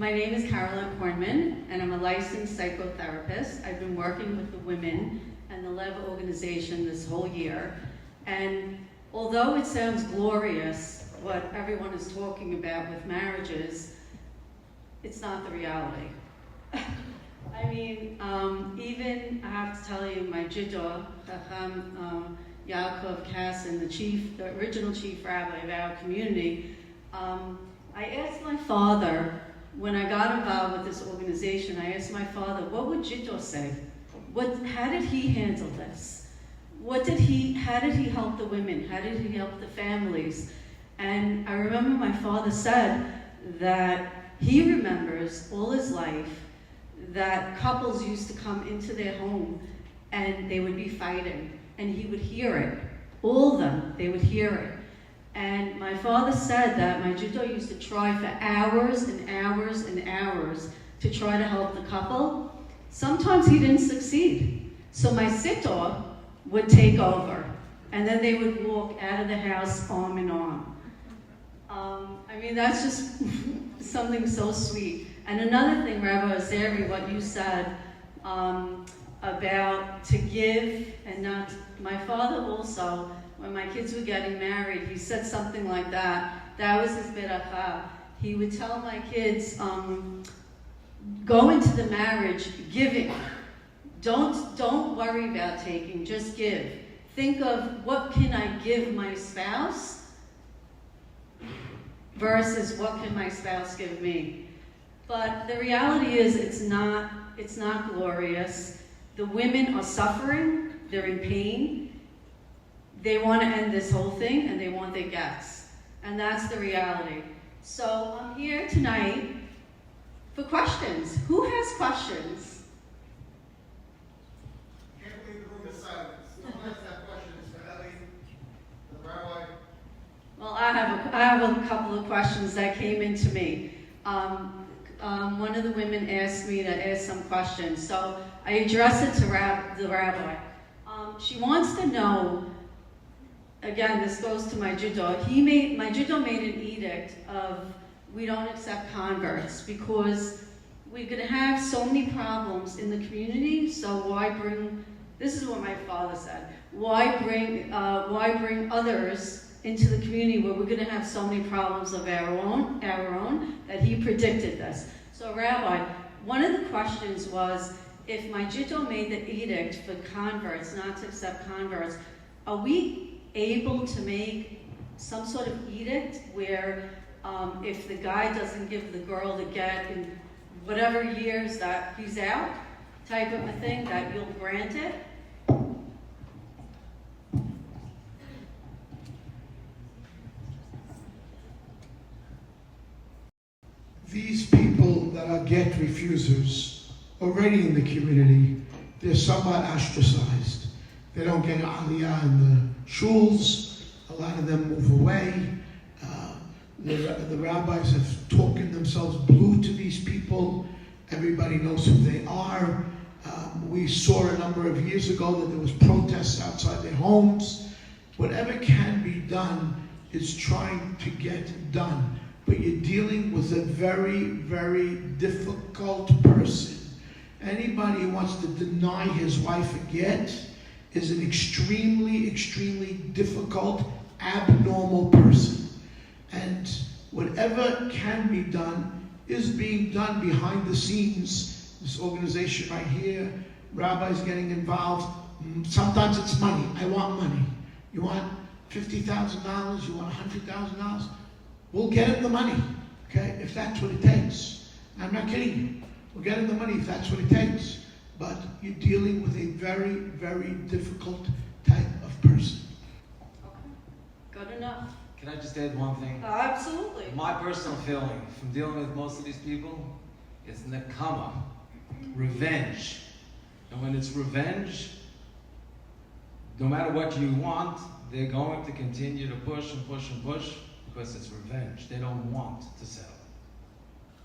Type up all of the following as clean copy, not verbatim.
My name is Carolyn Cornman, and I'm a licensed psychotherapist. I've been working with the women and the LEV organization this whole year. And although it sounds glorious, what everyone is talking about with marriages, it's not the reality. I mean, even I have to tell you, my Jiddah, Chacham Yaakov Kassin, the original chief rabbi of our community, I asked my father, when I got involved with this organization, I asked my father, what would Jiddah say? How did he handle this? How did he help the women? How did he help the families? And I remember my father said that he remembers all his life that couples used to come into their home and they would be fighting, and he would hear it. All of them, they would hear it. And my father said that my Jiddah used to try for hours and hours and hours to try to help the couple. Sometimes he didn't succeed. So my sitter would take over, and then they would walk out of the house arm in arm. I mean, that's just something so sweet. And another thing, Rabbi Azari, what you said about to give and not, my father also, when my kids were getting married, he said something like that. That was his beracha. He would tell my kids, go into the marriage giving. Don't worry about taking, just give. Think of what can I give my spouse versus what can my spouse give me. But the reality is it's not glorious. The women are suffering, they're in pain. They want to end this whole thing, and they want their guests. And that's the reality. So I'm here tonight for questions. Who has questions? Can't believe the room is silent. Someone has that questions for Ellie, the rabbi. Well, I have a couple of questions that came into me. One of the women asked me to ask some questions, so I addressed it to the rabbi. She wants to know, again, this goes to my Jiddah. My Jiddah made an edict of we don't accept converts because we're going to have so many problems in the community. So why bring? This is what my father said. Why bring others into the community where we're going to have so many problems of our own? That he predicted this. So, Rabbi, one of the questions was, if my Jiddah made the edict for converts not to accept converts, are we able to make some sort of edict where if the guy doesn't give the girl the get in whatever years that he's out, type of a thing, that you'll grant it? These people that are get refusers already in the community, they're somewhat ostracized. They don't get aliyah in the shuls. A lot of them move away. The rabbis have talking themselves blue to these people. Everybody knows who they are. We saw a number of years ago that there was protests outside their homes. Whatever can be done is trying to get done. But you're dealing with a very, very difficult person. Anybody who wants to deny his wife a get is an extremely, extremely difficult, abnormal person. And whatever can be done is being done behind the scenes. This organization right here, rabbis getting involved. Sometimes it's money. I want money. You want $50,000? You want $100,000? We'll get him the money, okay, if that's what it takes. I'm not kidding you. We'll get him the money if that's what it takes. But you're dealing with a very, very difficult type of person. Okay, good enough. Can I just add one thing? Absolutely. My personal feeling from dealing with most of these people is nekama, revenge. And when it's revenge, no matter what you want, they're going to continue to push and push and push because it's revenge. They don't want to settle.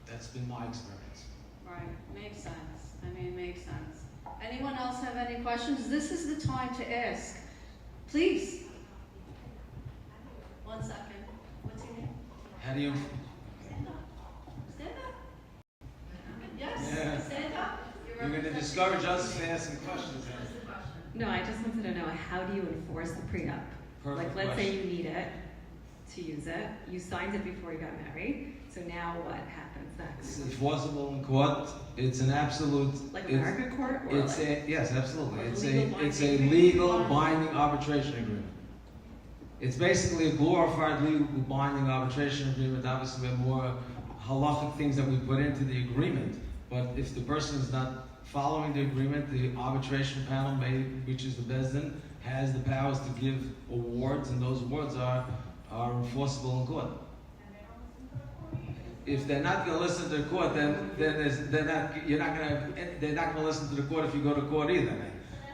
That's been my experience. Right, makes sense. I mean, it makes sense. Anyone else have any questions? This is the time to ask. Please. 1 second. What's your name? How do you discourage us from asking questions. No, I just wanted to know, how do you enforce the prenup? Perfect Like, let's say question. you need it to use it. You signed it before you got married. So now what happens It's next? enforceable in court. It's an absolute. Like it's- American court, or It's like? yes, absolutely. Or It's legal a binding legal agreement? binding arbitration agreement. It's basically a glorified legal binding arbitration agreement. Obviously, we have more halachic things that we put into the agreement. But if the person is not following the agreement, the arbitration panel, which is the Bezdin, has the powers to give awards, and those awards are enforceable in court. If they're not going to listen to the court, then they're not going to listen to the court if you go to court either.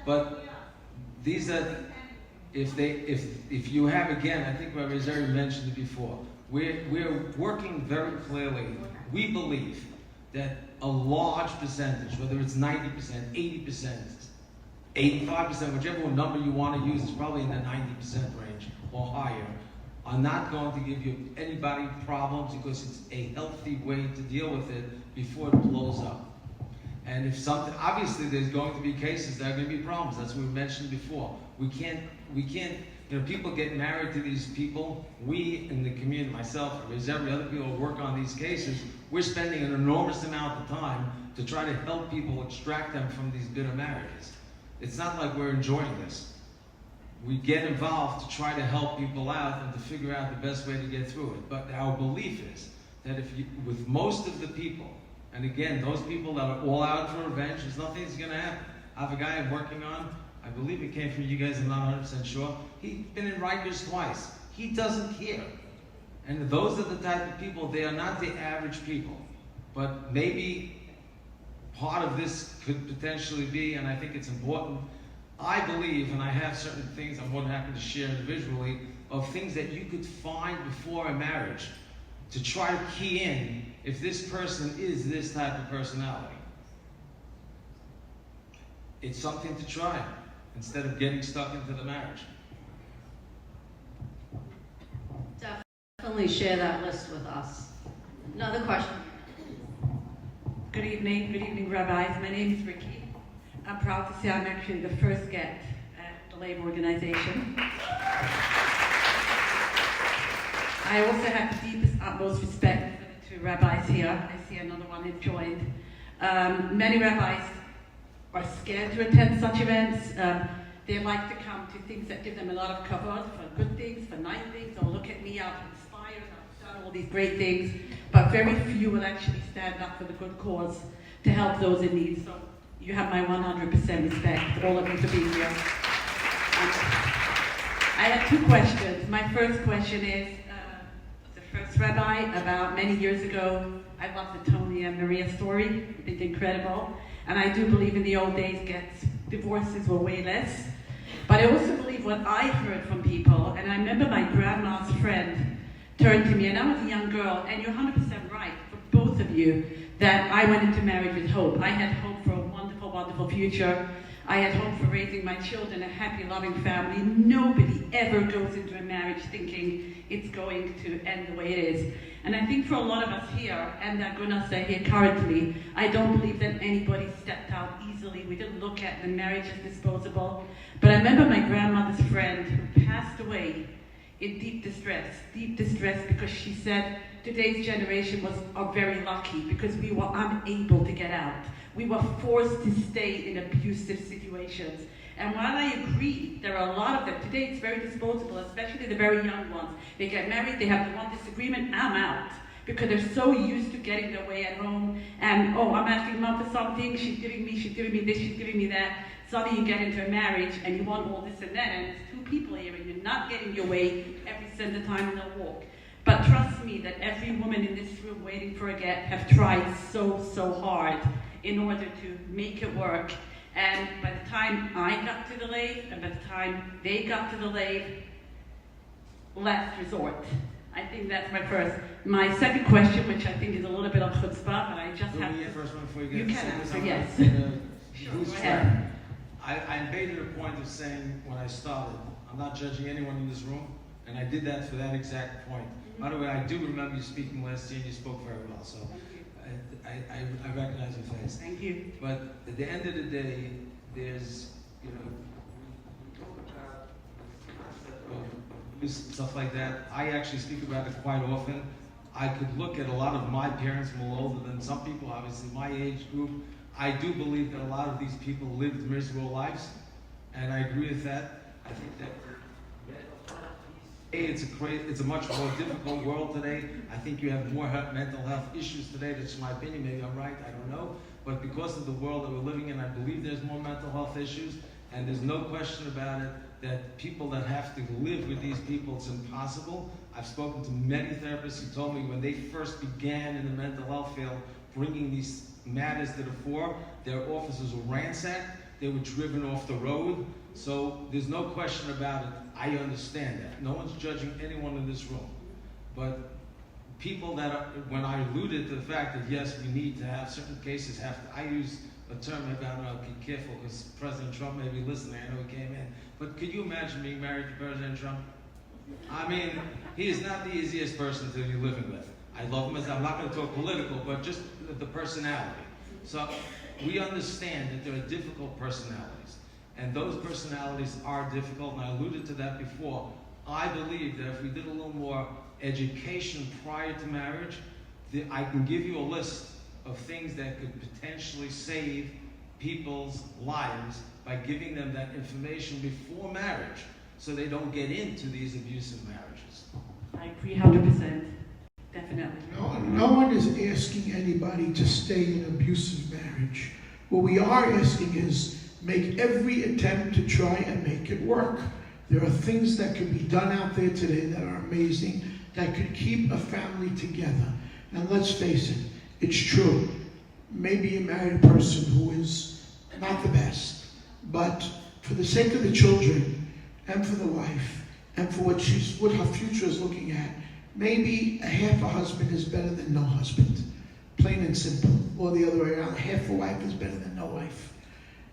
But these are, if you have, again, I think Rabbi Zeri mentioned it before, we're working very clearly. We believe that a large percentage, whether it's 90%, 80%, 85%, whichever number you want to use, is probably in the 90% range or higher, are not going to give anybody problems, because it's a healthy way to deal with it before it blows up. And if something, obviously there's going to be cases that are going to be problems. That's what we mentioned before. We can't, people get married to these people. We in the community, myself, every other people who work on these cases, we're spending an enormous amount of time to try to help people extract them from these bitter marriages. It's not like we're enjoying this. We get involved to try to help people out and to figure out the best way to get through it. But our belief is that with most of the people, and again, those people that are all out for revenge, there's nothing's going to happen. I have a guy I'm working on, I believe it came from you guys, I'm not 100% sure. He's been in Rikers twice. He doesn't care. And those are the type of people, they are not the average people. But maybe part of this could potentially be, and I think it's important, I believe, and I have certain things I'm more than happy to share individually, of things that you could find before a marriage to try to key in if this person is this type of personality. It's something to try instead of getting stuck into the marriage. Definitely share that list with us. Another question. Good evening, rabbis. My name is Ricky. I'm proud to say I'm actually the first get at the LEV organization. I also have the deepest, utmost respect for the two rabbis here. I see another one has joined. Many rabbis are scared to attend such events. They like to come to things that give them a lot of kavod for good things, for nice things. Oh, look at me, I'm inspired, I've done all these great things. But very few will actually stand up for the good cause to help those in need. So you have my 100% respect, all of you, for being here. I have two questions. My first question is, the first rabbi, about many years ago, I love the Tony and Maria story. I think incredible. And I do believe in the old days, divorces were way less. But I also believe what I heard from people, and I remember my grandma's friend turned to me, and I was a young girl, and you're 100% right, for both of you, that I went into marriage with hope. I had hope for a wonderful, wonderful future. I had hope for raising my children, a happy, loving family. Nobody ever goes into a marriage thinking it's going to end the way it is. And I think for a lot of us here, and that Gunnar said here currently, I don't believe that anybody stepped out easily. We didn't look at the marriage as disposable. But I remember my grandmother's friend who passed away in deep distress because she said today's generation are very lucky because we were unable to get out. We were forced to stay in abusive situations. And while I agree, there are a lot of them. Today it's very disposable, especially the very young ones. They get married, they have the one disagreement, I'm out. Because they're so used to getting their way at home. And, oh, I'm asking mom for something, she's giving me this, she's giving me that. Suddenly you get into a marriage and you want all this and that, and it's two people here and you're not getting your way every single time in the walk. But trust me that every woman in this room waiting for a get have tried so hard in order to make it work. And by the time I got to the LEV, and by the time they got to the LEV, last resort. I think that's my first. My second question, which I think is a little bit of chutzpah, but I just have to... First one before you get can to answer, yes. Sure, go ahead. I made it a point of saying when I started, I'm not judging anyone in this room, and I did that for that exact point. By the way, I do remember you speaking last year, and you spoke very well. So I recognize your face. Thank you. But at the end of the day, there's, you know, we talk about the concept of abuse and stuff like that. I actually speak about it quite often. I could look at a lot of my parents, more older than some people, obviously my age group. I do believe that a lot of these people lived miserable lives, and I agree with that. I think that it's a much more difficult world today. I think you have more mental health issues today. That's my opinion. Maybe I'm right. I don't know. But because of the world that we're living in, I believe there's more mental health issues. And there's no question about it that people that have to live with these people, it's impossible. I've spoken to many therapists who told me when they first began in the mental health field, bringing these matters to the fore, their offices were ransacked. They were driven off the road. So there's no question about it. I understand that. No one's judging anyone in this room. But people that are, when I alluded to the fact that yes, we need to have certain cases I use a term, maybe I don't know, be careful because President Trump may be listening, I know he came in. But could you imagine being married to President Trump? I mean, he is not the easiest person to be living with. I love him I'm not going to talk political, but just the personality. So we understand that there are difficult personalities. And those personalities are difficult, and I alluded to that before. I believe that if we did a little more education prior to marriage, I can give you a list of things that could potentially save people's lives by giving them that information before marriage so they don't get into these abusive marriages. I agree 100%. Definitely. No one is asking anybody to stay in an abusive marriage. What we are asking is make every attempt to try and make it work. There are things that can be done out there today that are amazing, that could keep a family together. And let's face it, it's true. Maybe you married a person who is not the best, but for the sake of the children and for the wife and for what her future is looking at, maybe a half a husband is better than no husband, plain and simple. Or the other way around, half a wife is better than no wife.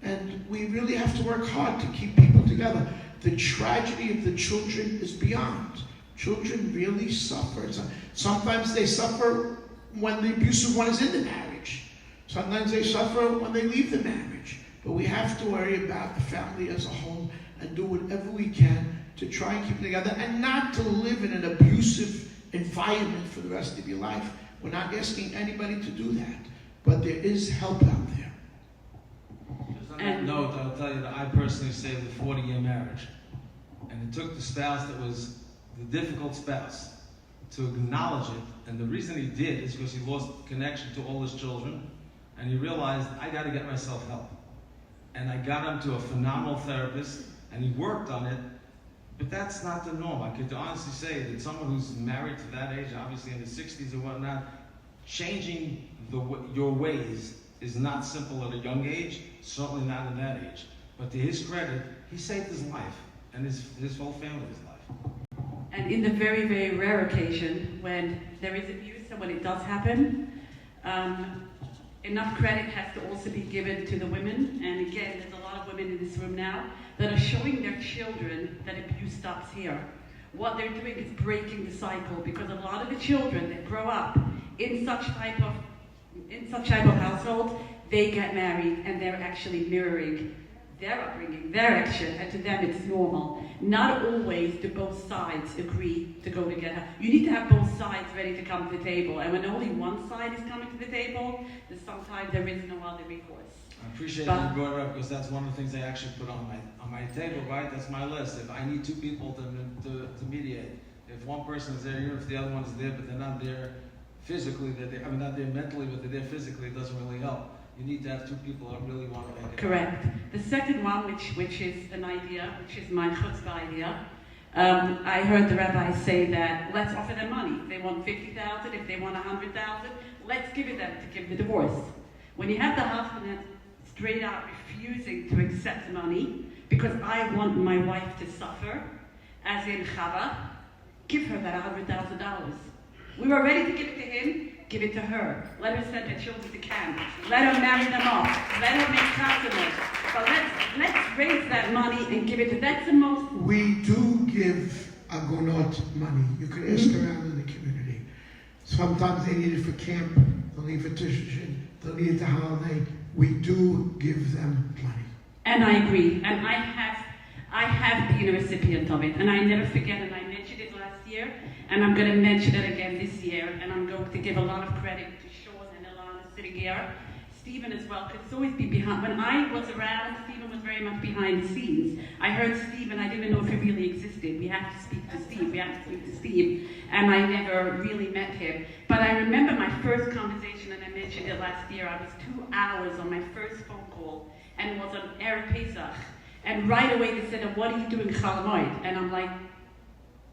And we really have to work hard to keep people together. The tragedy of the children is beyond. Children really suffer. Sometimes they suffer when the abusive one is in the marriage. Sometimes they suffer when they leave the marriage. But we have to worry about the family as a whole and do whatever we can to try and keep them together and not to live in an abusive environment for the rest of your life. We're not asking anybody to do that. But there is help out there. Just on that note, I'll tell you that I personally saved a 40-year marriage. And it took the spouse that was the difficult spouse to acknowledge it. And the reason he did is because he lost connection to all his children. And he realized, I got to get myself help. And I got him to a phenomenal therapist, and he worked on it. But that's not the norm. I could honestly say that someone who's married to that age, obviously in the 60s or whatnot, changing your ways is not simple at a young age, certainly not in that age. But to his credit, he saved his life and his whole family's life. And in the very, very rare occasion when there is abuse and when it does happen, enough credit has to also be given to the women. And again, there's a lot of women in this room now that are showing their children that abuse stops here. What they're doing is breaking the cycle, because a lot of the children that grow up in such type of household, they get married and they're actually mirroring their upbringing, their action, and to them it's normal. Not always do both sides agree to go together. You need to have both sides ready to come to the table, and when only one side is coming to the table, then sometimes there is no other recourse. I appreciate that you brought it up, because that's one of the things I actually put on my table, right? That's my list. If I need two people to mediate, if one person is there, even if the other one is there, but they're not there physically, not there mentally, but they're there physically, it doesn't really help. You need to have two people that really want to make it. Correct. The second one, which is an idea, which is my chutzpah idea, I heard the rabbi say that let's offer them money. If they want 50,000, if they want 100,000, let's give it them to give the divorce. When you have the husband that's straight out refusing to accept money because I want my wife to suffer, as in Chava, give her that $100,000. We were ready to give it to him. Give it to her. Let her send her children to camp. Let her marry them off. Let her make customers. But let's raise that money and give it to. That's the most. We do give agonot money. You can ask around in the community. Sometimes they need it for camp. they'll need for tuition, they'll need the holiday. We do give them plenty. And I agree. And I have been a recipient of it. And I never forget, and I mentioned it last year, and I'm going to mention it again this year. And I'm going to give a lot of credit to Sean and Ilana sitting here. Stephen as well, because it's always been behind. When I was around, Stephen was very much behind the scenes. I heard Stephen, I didn't know if he really existed. We have to speak to Steve, and I never really met him. But I remember my first conversation, and I mentioned it last year. I was 2 hours on my first phone call, and it was on Erev Pesach. And right away they said, what are you doing Chol Hamoed? And I'm like,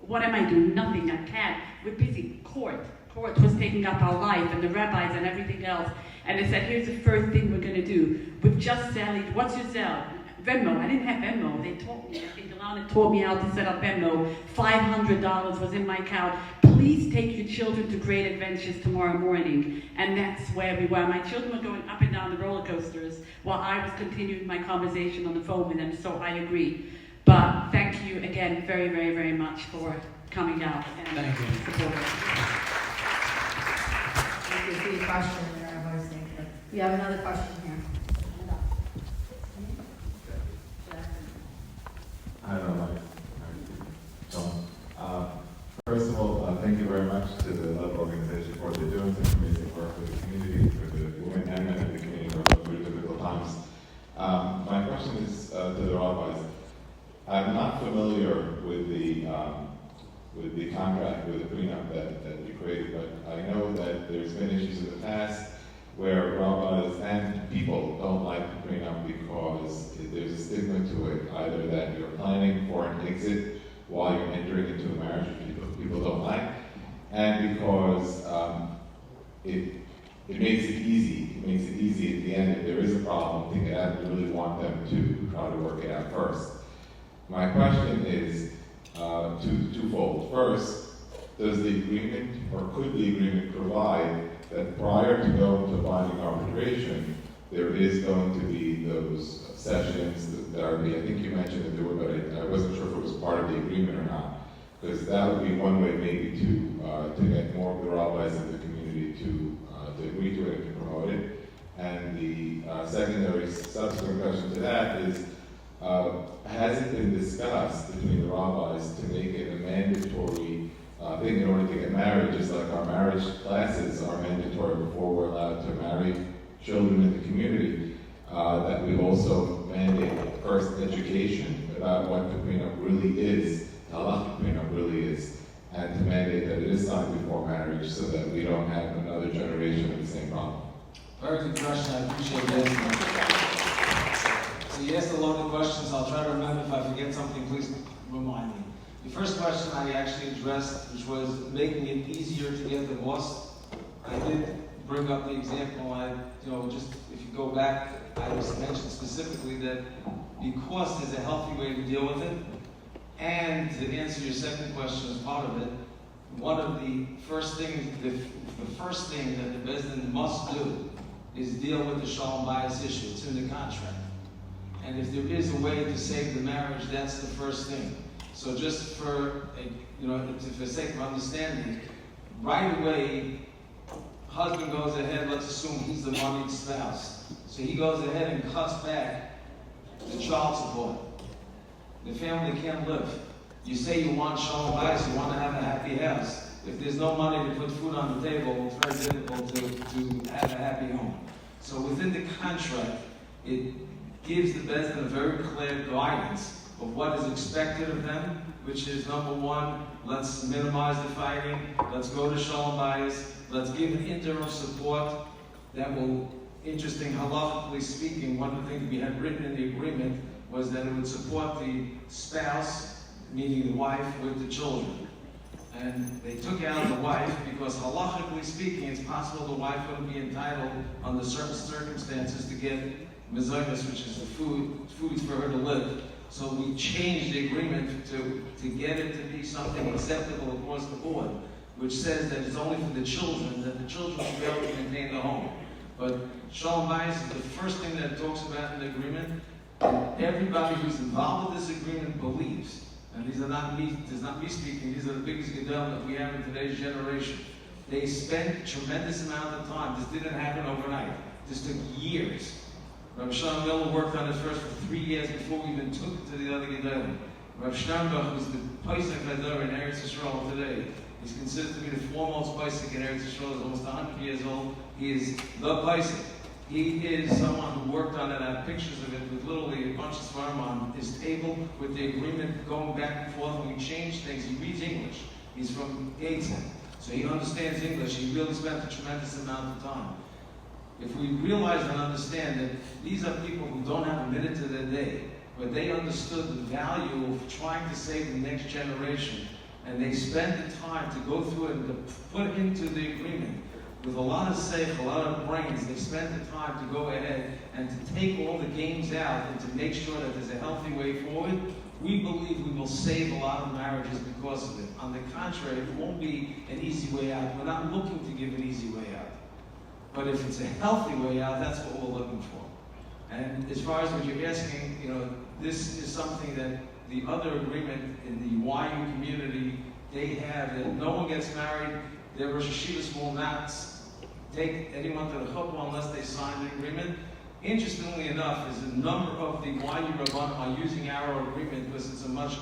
what am I doing? Nothing, I can't. We're busy. Court was taking up our life, and the rabbis and everything else. And they said, here's the first thing we're going to do. We've just sallied, what's your Zelle? Venmo. I didn't have Venmo. They taught me. I think Ilana taught me how to set up Venmo. $500 was in my account. Please take your children to Great Adventures tomorrow morning. And that's where we were. My children were going up and down the roller coasters while I was continuing my conversation on the phone with them, so I agree. But thank you again very, very, very much for coming out and supporting us. Thank you for your question. We have another question here. I don't know. First of all, thank you very much to the LEV organization for what they're doing, such amazing work with the community, for the women and men in the community who are going through difficult times. My question is to the rabbis. I'm not familiar with the contract, with the prenup that you created, but I know that there's been issues in the past where rabbis and people don't like the prenup because there's a stigma to it, either that you're planning for an exit while you're entering into a marriage, which people don't like, and because it makes it easy. It makes it easy at the end if there is a problem to get out. We really want them to try to work it out first. My question is twofold. First, does the agreement, or could the agreement provide that prior to going to binding arbitration, there is going to be those sessions that are, I think you mentioned that there were, but I wasn't sure if it was part of the agreement or not, because that would be one way maybe to get more of the rabbis in the community to agree to it and to promote it. And the secondary subsequent question to that is, has it been discussed between the rabbis to make it a mandatory thing in order to get married, just like our marriage classes are mandatory before we're allowed to marry children in the community, that we also mandate first education about what the prenup really is, how long the prenup really is, and to mandate that it is signed before marriage so that we don't have another generation of the same problem. Very good question. I appreciate that. So you asked a lot of questions. I'll try to remember. If I forget something, please remind me. The first question I actually addressed, which was making it easier to get divorced. I did bring up the example. Just if you go back, I was mentioned specifically that because there's a healthy way to deal with it, and to answer your second question as part of it, one of the first things, the first thing that the Bezdin must do is deal with the shalom bias issue. It's in the contract. And if there is a way to save the marriage, that's the first thing. So just for the sake of understanding, right away, husband goes ahead, let's assume he's the moneyed spouse. So he goes ahead and cuts back the child support. The family can't live. You say you want shalom bayis, you want to have a happy house. If there's no money to put food on the table, it's very difficult to have a happy home. So within the contract, it gives the Bezdin a very clear guidance of what is expected of them, which is number one, let's minimize the fighting, let's go to shalom bayis, let's give an interim support that will, interesting halachically speaking, one of the things we had written in the agreement was that it would support the spouse, meaning the wife, with the children. And they took out the wife because halachically speaking, it's possible the wife wouldn't be entitled under certain circumstances to get mezainis, which is the foods for her to live. So we changed the agreement to get it to be something acceptable across the board, which says that it's only for the children, that the children should be able to maintain the home. But shalom bayis is the first thing that it talks about in the agreement. And everybody who's involved with this agreement believes, and these are not me, this is not me speaking, these are the biggest gedolim that we have in today's generation. They spent a tremendous amount of time. This didn't happen overnight. This took years. Rabbi Shlomo Miller worked on it first for 3 years before we even took it to the other Gedolim. Rabbi Sternbach was the Pesach Hadar in Eretz Yisrael today. He's considered to be the foremost Pesach in Eretz Yisrael. He's almost 100 years old. He is the Pesach. He is someone who worked on it. I have pictures of it with literally a bunch of svarim on his table with the agreement going back and forth. When we change things, he reads English. He's from Gateshead, so he understands English. He really spent a tremendous amount of time. If we realize and understand that these are people who don't have a minute to their day, but they understood the value of trying to save the next generation, and they spent the time to go through it and to put into the agreement with a lot of sake, a lot of brains. They spent the time to go ahead and to take all the games out and to make sure that there's a healthy way forward. We believe we will save a lot of marriages because of it. On the contrary, it won't be an easy way out. We're not looking to give an easy way out. But if it's a healthy way out, that's what we're looking for. And as far as what you're asking, this is something that the other agreement in the YU community, they have that no one gets married. Their Rosh Hashivas will not take anyone to the chuppah unless they sign the agreement. Interestingly enough, is a number of the YU Rabbanim are using our agreement because it's a much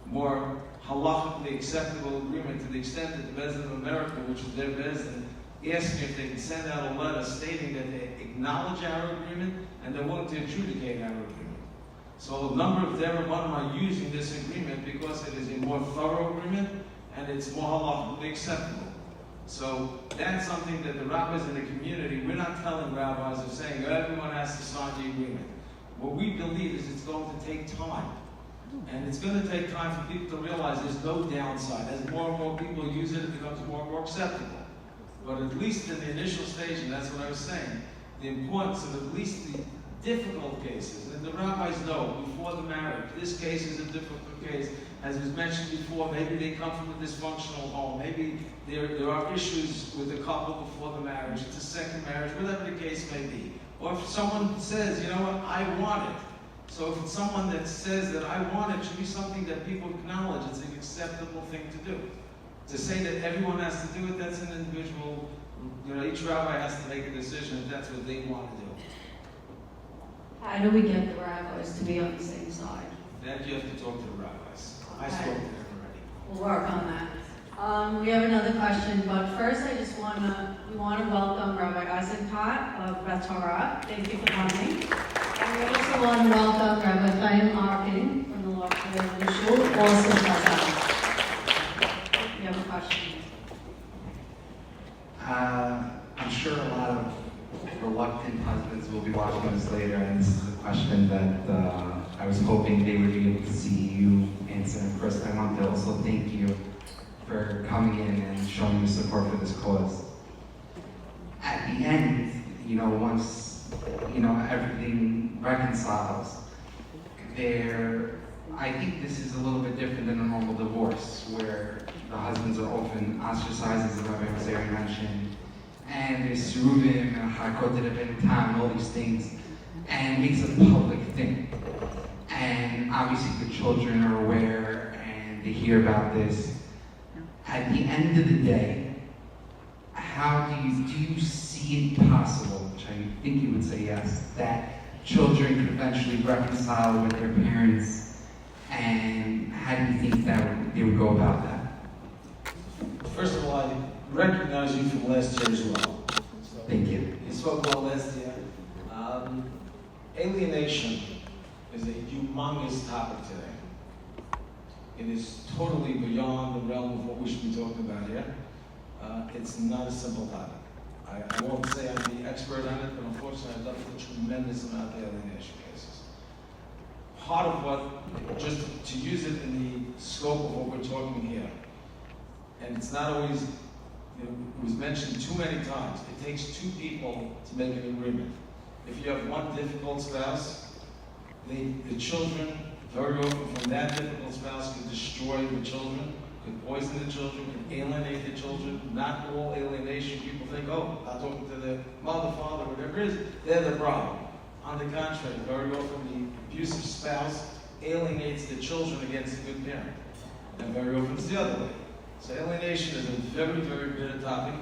more halachically acceptable agreement, to the extent that the Bezdin of America, which is their Bezdin, asked me if they can send out a letter stating that they acknowledge our agreement and they're willing to adjudicate our agreement. So a number of their Rabbanim are using this agreement because it is a more thorough agreement and it's more halachically acceptable. So that's something that the rabbis in the community, we're not telling rabbis or saying everyone has to sign the agreement. What we believe is it's going to take time. And it's going to take time for people to realize there's no downside. As more and more people use it, it becomes more and more acceptable. But at least in the initial stage, and that's what I was saying, the importance of at least the difficult cases. And the rabbis know before the marriage, this case is a difficult case. As was mentioned before, maybe they come from a dysfunctional home. Maybe there are issues with the couple before the marriage. It's a second marriage, whatever the case may be. Or if someone says, you know what, I want it. So if it's someone that says that I want it, it should be something that people acknowledge. It's an acceptable thing to do. To say that everyone has to do it, that's an individual, each rabbi has to make a decision if that's what they want to do. How do we get the rabbis to be on the same side? That you have to talk to the rabbis. I Okay. spoke to them already. We'll work on that. We have another question, but first we want to welcome Rabbi Eisenkot of Beth Torah. Thank you for coming. And we also want to welcome Rabbi Chaim Arkin from the Shul, also present. You have a question? I'm sure a lot of reluctant husbands will be watching this later, and this is a question that I was hoping they would be able to see you answer. And first, I want to also thank you for coming in and showing your support for this cause. At the end, once everything reconciles, I think this is a little bit different than a normal divorce, where the husbands are often ostracized, as the Rabbi Rosari mentioned, and there's suruvim and hakot and all these things, and it makes it a public thing. And obviously the children are aware and they hear about this. At the end of the day, how do you see it possible, which I think you would say yes, that children could eventually reconcile with their parents, and how do you think that they would go about that? First of all, I recognize you from last year as well. Thank you. You spoke about last year. Alienation is a humongous topic today. It is totally beyond the realm of what we should be talking about here. It's not a simple topic. I won't say I'm the expert on it, but unfortunately I've dealt with a tremendous amount of alienation cases. Part of what, just to use it in the scope of what we're talking here, and it's not always, it was mentioned too many times, it takes two people to make an agreement. If you have one difficult spouse, the children, very often from that difficult spouse, could destroy the children, could poison the children, could alienate the children. Not all alienation, people think, oh, not talking to the mother, father, whatever it is, they're the problem. On the contrary, very often the abusive spouse alienates the children against a good parent. And very often it's the other way. So alienation is a very, very bitter topic.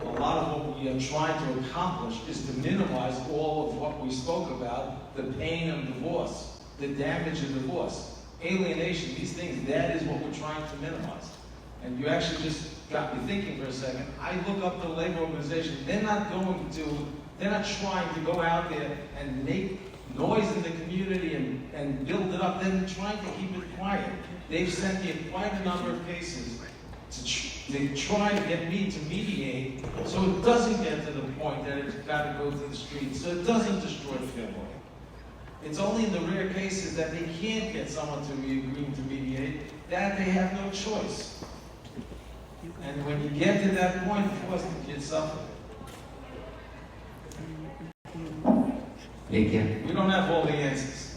A lot of what we are trying to accomplish is to minimize all of what we spoke about, the pain of divorce, the damage of divorce. Alienation, these things, that is what we're trying to minimize. And you actually just got me thinking for a second. I look up the labor organization. They're not trying to go out there and make noise in the community and build it up. They're trying to keep it quiet. They've sent me quite a number of cases to try to get me to mediate so it doesn't get to the point that it's got to go to the streets, so it doesn't destroy the family. It's only in the rare cases that they can't get someone to agree to mediate that they have no choice. And when you get to that point, of course, the kids suffer. Thank you. We don't have all the answers.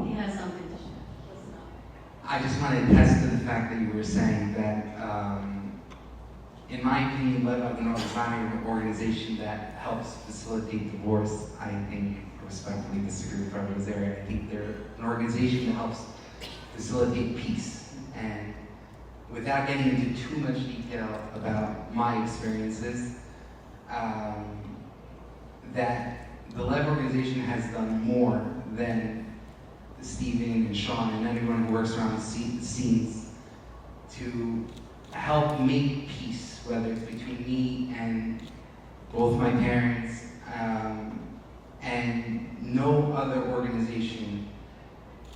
He has something to share. Listen up. I just want to attest to the fact that you were saying that, in my opinion, LEV is not an organization that helps facilitate divorce. I think, respectfully disagree with Reverend Zary. I think they're an organization that helps facilitate peace. And without getting into too much detail about my experiences, that the LEV organization has done more than Stephen and Sean and anyone who works around the scenes to help make peace, whether it's between me and both my parents, and no other organization,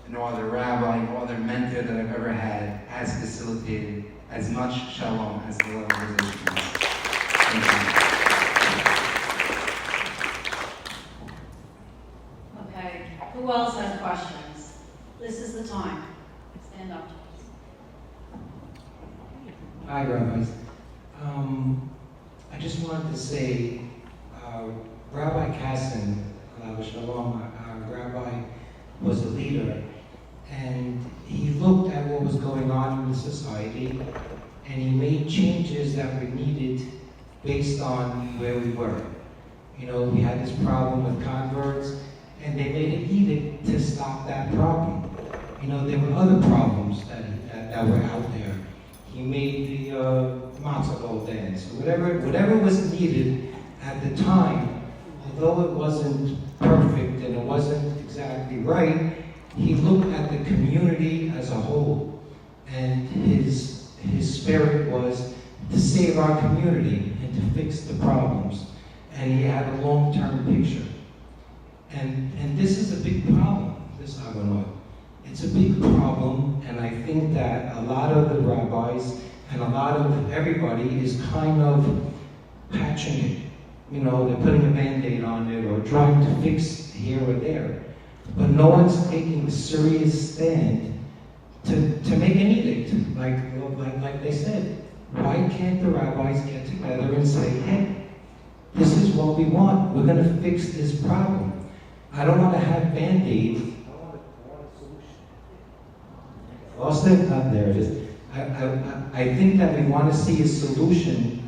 no other rabbi, no other mentor that I've ever had has facilitated as much shalom as the LEV organization has. Thank you. Okay, who else has questions? This is the time. Stand up. Hi, Rabbis. I just wanted to say, Rabbi Kassin, Shalom, our rabbi, was a leader, and he looked at what was going on in the society, and he made changes that were needed based on where we were. You know, we had this problem with converts, and they made an edict to stop that problem. You know, there were other problems that were out there. He made the matzo ball dance, or whatever was needed at the time. Although it wasn't perfect and it wasn't exactly right, he looked at the community as a whole, and his spirit was to save our community and to fix the problems. And he had a long-term picture. And this is a big problem, this Agonot. It's a big problem, and I think that a lot of the rabbis and a lot of everybody is kind of patching it. You know, they're putting a Band-Aid on it or trying to fix here or there. But no one's taking a serious stand to make an edict. Like they said, why can't the rabbis get together and say, hey, this is what we want. We're going to fix this problem. I don't want to have Band-Aids. I want a solution. Lost it? There it is. I think that we want to see a solution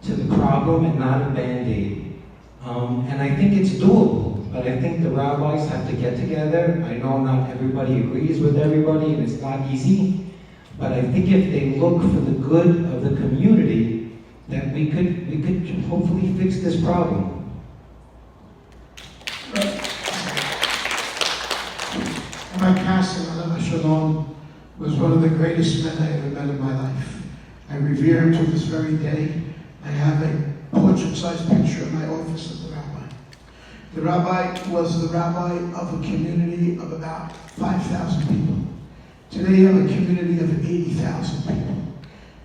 to the problem and not a Band-Aid. And I think it's doable, but I think the rabbis have to get together. I know not everybody agrees with everybody, and it's not easy, but I think if they look for the good of the community, that we could hopefully fix this problem. Rabbi Kassin, Alav Shalom, was one of the greatest men I ever met in my life. I revere him to this very day. I have a portrait-sized picture in my office of the rabbi. The rabbi was the rabbi of a community of about 5,000 people. Today you have a community of 80,000 people.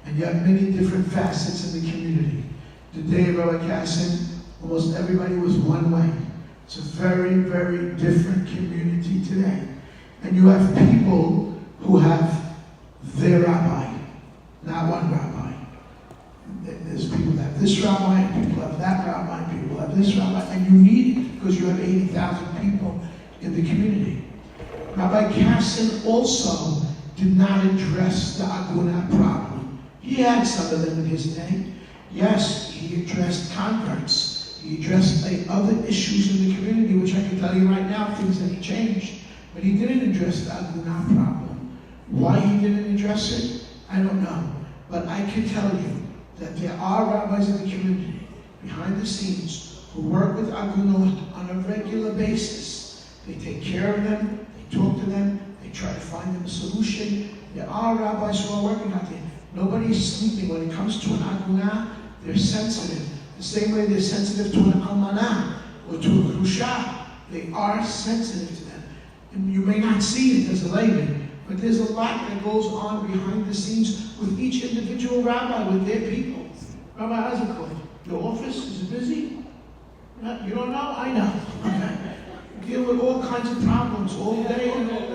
And you have many different facets in the community. Today, Rabbi Kassin, almost everybody was one way. It's a very, very different community today. And you have people who have their rabbi, not one rabbi. There's people that have this rabbi, and people have that rabbi, and people have this rabbi, and you need it because you have 80,000 people in the community. Rabbi Kassin also did not address the Aguna problem. He had some of them in his day. Yes, he addressed converts, He addressed other issues in the community, which I can tell you right now, things that he changed. But he didn't address the Agunah problem. Why he didn't address it, I don't know. But I can tell you that there are rabbis in the community, behind the scenes, who work with Agunot on a regular basis. They take care of them, they talk to them, they try to find them a solution. There are rabbis who are working out there. Nobody is sleeping when it comes to an Agunah. They're sensitive. The same way they're sensitive to an Almanah or to a Grusha. They are sensitive to them. And you may not see it as a layman, but there's a lot that goes on behind the scenes with each individual rabbi, with their people. Rabbi Azikot, your office is busy? You don't know? I know. Okay. Deal with all kinds of problems all day and all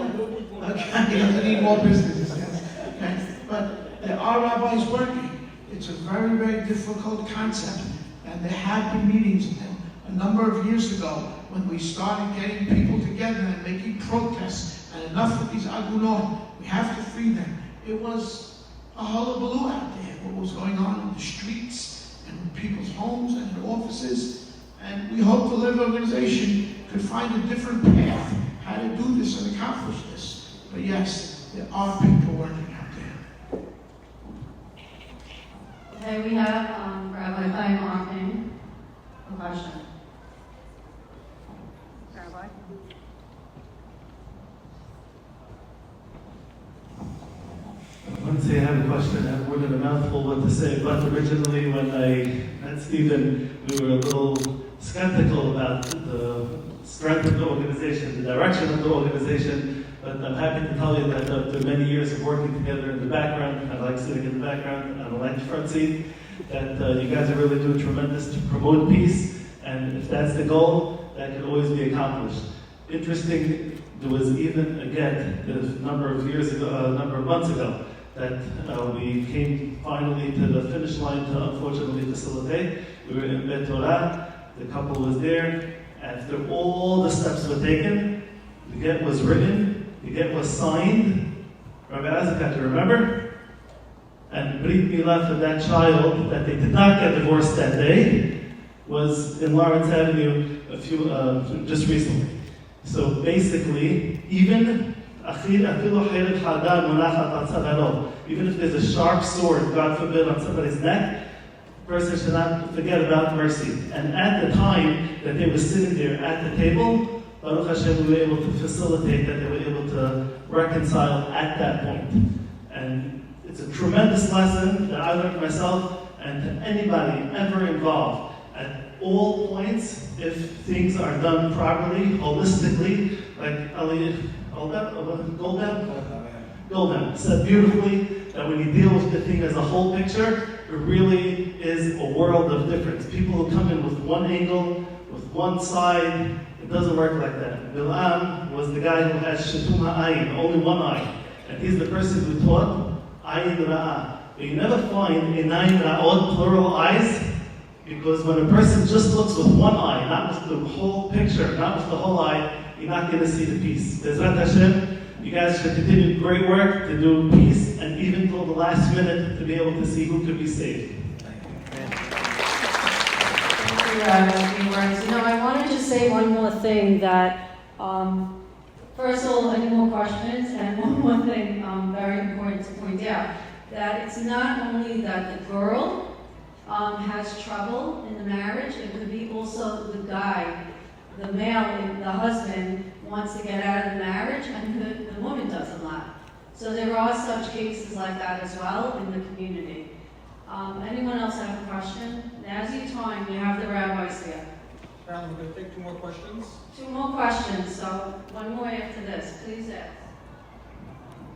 night. Okay, you need more businesses, yes. Okay. But there are rabbis working. It's a very, very difficult concept. And there have been meetings a number of years ago when we started getting people together and making protests, and enough of these agunot, we have to free them. It was a hullabaloo out there, what was going on in the streets and in people's homes and in offices. And we hope the LEV organization could find a different path how to do this and accomplish this. But yes, there are people working out there. Okay, we have Rabbi Chaim Arkin. A question. Rabbi? I wouldn't say I have a question. I have more than a mouthful what to say. But originally, when I met Stephen, we were a little skeptical about the strength of the organization, the direction of the organization. But I'm happy to tell you that after many years of working together in the background, I like sitting in the background, I don't like the front seat, that you guys are really doing tremendous to promote peace. And if that's the goal, that can always be accomplished. Interesting, there was even, again, a number of months ago, that we came finally to the finish line to unfortunately facilitate. We were in Bet Torah, the couple was there. After all the steps were taken, the get was written, the get was signed. Rabbi Azakat, you remember? And Brit Milah for that child, that they did not get divorced that day, was in Lawrence Avenue just recently. So basically, even if there's a sharp sword, God forbid, on somebody's neck, the person should not forget about mercy. And at the time that they were sitting there at the table, Baruch Hashem, we were able to facilitate that, they were able to reconcile at that point. And it's a tremendous lesson that I learned myself, and to anybody ever involved. At all points, if things are done properly, holistically, like Goldman said beautifully, that when you deal with the thing as a whole picture, it really is a world of difference. People who come in with one angle, with one side, it doesn't work like that. Bilam was the guy who has Shatum Ha'ayin, only one eye. And he's the person who taught Ayin Ra'ah. But you never find Inayim Ra'od, plural eyes, because when a person just looks with one eye, not with the whole picture, not with the whole eye, you're not going to see the peace. Bezrat Hashem, you guys should continue great work to do peace, and even till the last minute to be able to see who could be saved. Thank you, Rabbi. You know, I wanted to say one more thing that, first of all, any more questions? And one more thing very important to point out, that it's not only that the girl has trouble in the marriage, it could be also the guy, the male, the husband wants to get out of the marriage and the woman does a lot. So there are such cases like that as well in the community. Anyone else have a question? Now's your time, you have the rabbis here. Carolyn, we're going to take 2 more questions. 2 more questions, so one more after this, please ask.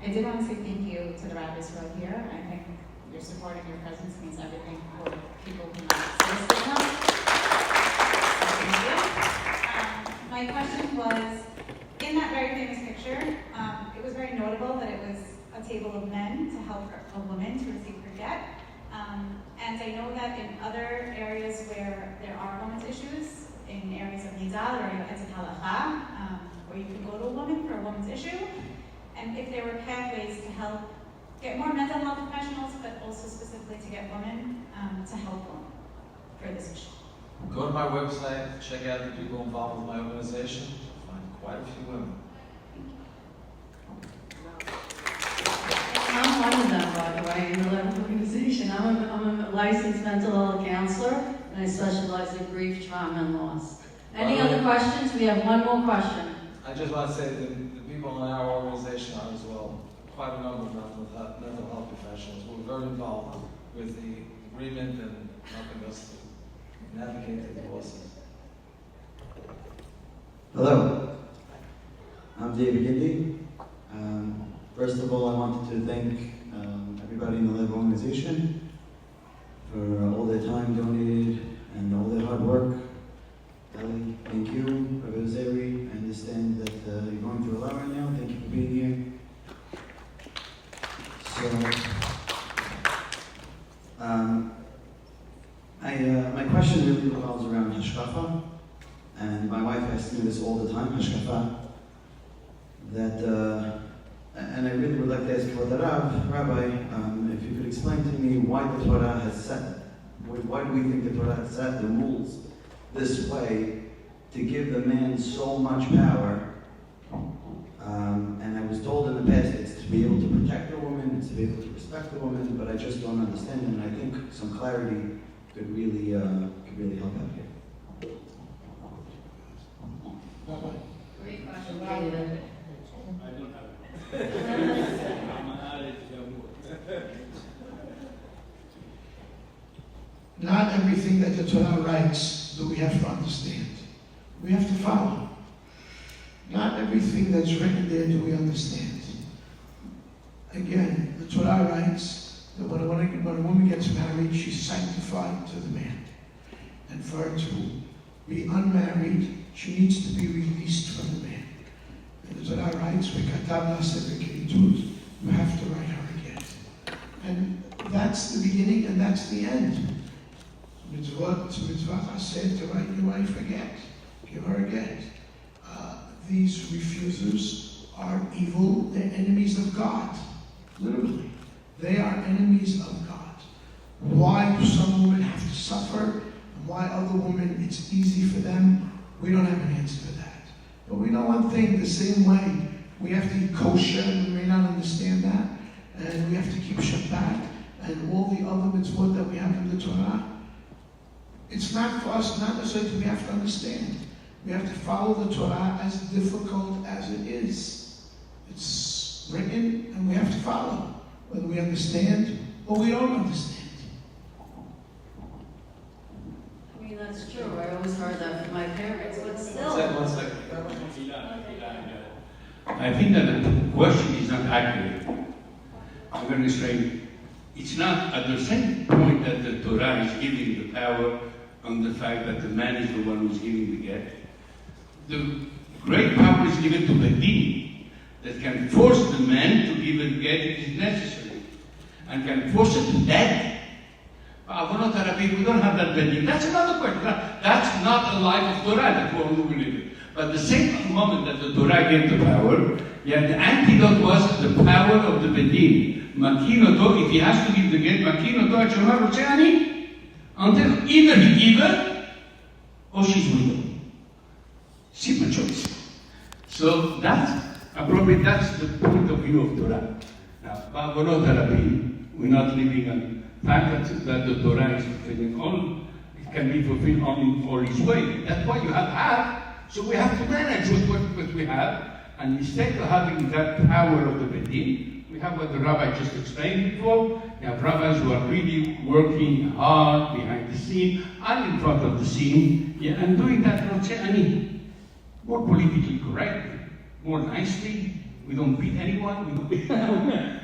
I did want to say thank you to the rabbis who are here. I think your support and your presence means everything for people who might assist them. Thank you. My question was, in that very famous picture, it was very notable that it was a table of men to help a woman to receive her get. And I know that in other areas where there are women's issues, in areas of nidal or etzet halacha, where you can go to a woman for a woman's issue, and if there were pathways to help get more mental health professionals, but also specifically to get women to help them for this issue. Go to my website, check out the people involved with my organization, find quite a few women. I'm one of them, by the way, in the LEV organization. I'm a licensed mental health counselor, and I specialize in grief, trauma, and loss. Any other questions? We have one more question. I just want to say that the people in our organization are as well quite a number of mental health professionals who are very involved with the agreement and helping us to navigate the divorces. Hello, I'm David Gindi. First of all, I wanted to thank everybody in the LEV organization for all their time donated and all their hard work. Ellie, thank you. Rabbi Zeri, I understand that you're going through a lot right now. Thank you for being here. So, my question really revolves around hashkafa, and my wife asks me this all the time, hashkafa, that, and I really would like to ask for the Rabbi, if you could explain to me why the Torah has set, why do we think the Torah has set the rules this way to give the man so much power? And I was told in the past it's to be able to protect the woman, it's to be able to respect the woman, but I just don't understand it, and I think some clarity could really help out here. Great question, David. Not everything that the Torah writes do we have to understand. We have to follow. Not everything that's written there do we understand. Again, the Torah writes that when a woman gets married, she's sanctified to the man. And for her to be unmarried, she needs to be released from the man. And the Torah writes, you have to write her again. And that's the beginning and that's the end. Mitzvah said to write your wife again, give her again. These refusers are evil, they're enemies of God. Literally. They are enemies of God. Why do some women have to suffer, and why other women it's easy for them? We don't have an answer for that. But we know one thing, the same way we have to eat kosher, and we may not understand that, and we have to keep Shabbat, and all the other mitzvot that we have in the Torah. It's not for us, not necessarily we have to understand. We have to follow the Torah as difficult as it is. It's written and we have to follow, whether we understand or we don't understand. I mean, that's true. I always heard that from my parents, but still. One second. I think that the question is not accurate. I'm going to explain. It's not at the same point that the Torah is giving the power on the fact that the man is the one who's giving the get. The great power is given to the Din that can force the man to give a get if it's necessary and can force it to death. We don't have that Bedin. That's another question. That's not a life of Torah that we're moving in. But the same moment that the Torah gave the power, yeah, the antidote was the power of the Bedin. Makinoto, if he has to give the get, Makinoto, Achomar Rocheani, until either he give her or she's widow. Simple choice. So that's appropriate, that's the point of view of Torah. Now, we're not living on fact that the Torah is fulfilling all, it can be fulfilled only in all its way. That's why you have, so we have to manage with what we have, and instead of having that power of the Bedin, we have what the rabbi just explained before. We have rabbis who are really working hard behind the scene and in front of the scene, yeah, and doing that more politically correct, more nicely. We don't beat anyone,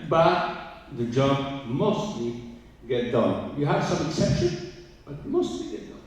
but the job mostly get done. You have some exceptions, but mostly get done.